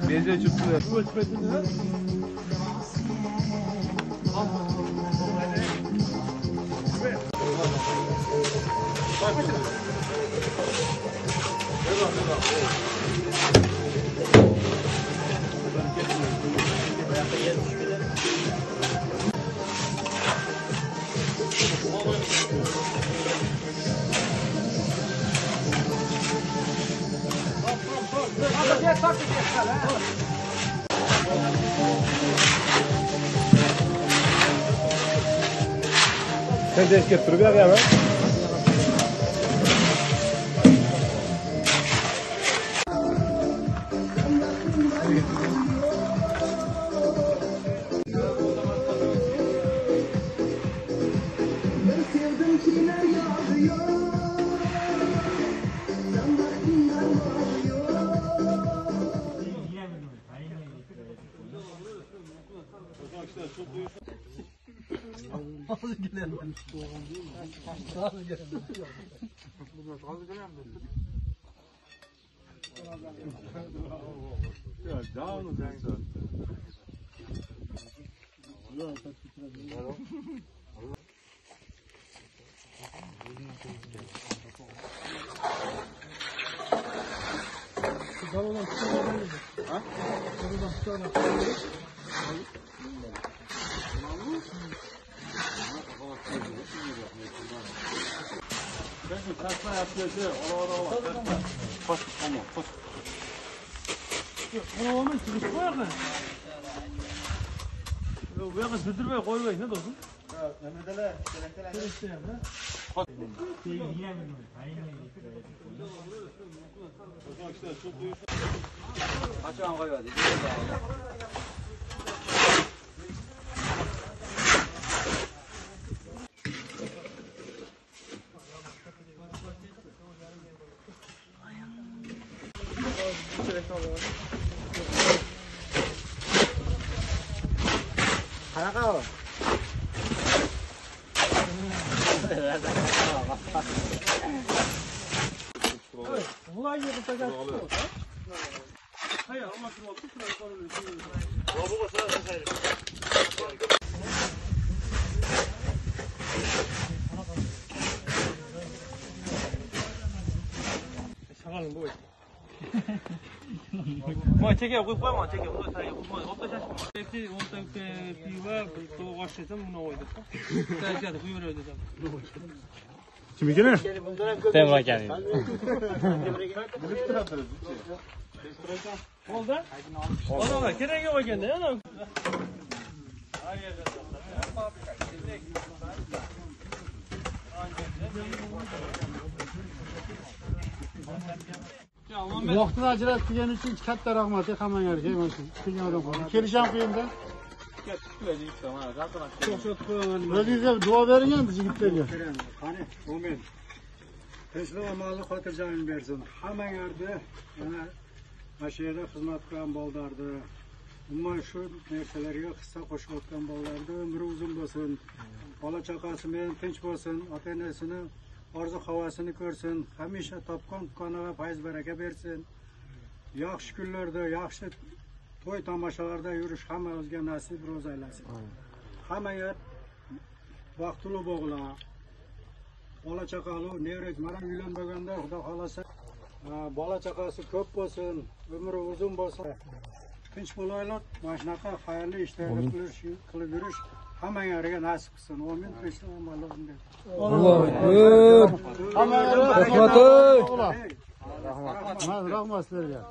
Bence çıktı. Sen de eski turu bir ya. Onun çıkış var mı? Bu yakın sürdürmeye koymayın ne olsun? Mehmet'e Açan koyuyordu. Haraka. Olay yeri takar. Hayır ama şunu otur şuraya koyalım. Robo basar sayılır. Şakalım bu. Ma çekiyor, koy ma çekiyor. Bu sayı bu opta şaş. Peki orta piva to başlasam bunu oydu. Sadece koyuyor dedim. Kimi gene? Sen bak yani. Oldu? Oldu da gerek yok gene ya. Vaqtini ajratgani uchun katta rahmat hamma yerga. Kelgan odam. Kelisham qo'yimda. O'zingizga duo bering endi yigitlarga. Qani, mo'min. Tinchlik amalni xotirjamlik bersin. Hamma yerda mana mana shu yerda xizmat qilgan bolalarni, umuman shu narsalarga hissa qo'shayotgan bolalarni umri uzun bo'lsin. Bola chaqasi bilan tinch bo'lsin, ota-onasini orzu havasini ko'rsin, hamisha topgan qoniga fayz baraka bersin. Yaxshi kunlarda, yaxshi to'y tomoshalarda yurish hammamizga nasib ro'z aylasin. Hamma yer vaqtli bo'g'lar. Bola chaqali, nevrak, mana uylanmaganda Xudo xolasa, bola chaqasi ko'p bo'lsin, umri uzun bo'lsin. Tinch bo'laylar, mana shunaqa xayrli ishlarni qilib yurish hamma yerga nasib qilsin. Amin. Allohu akbar. Rahmat sizlarga.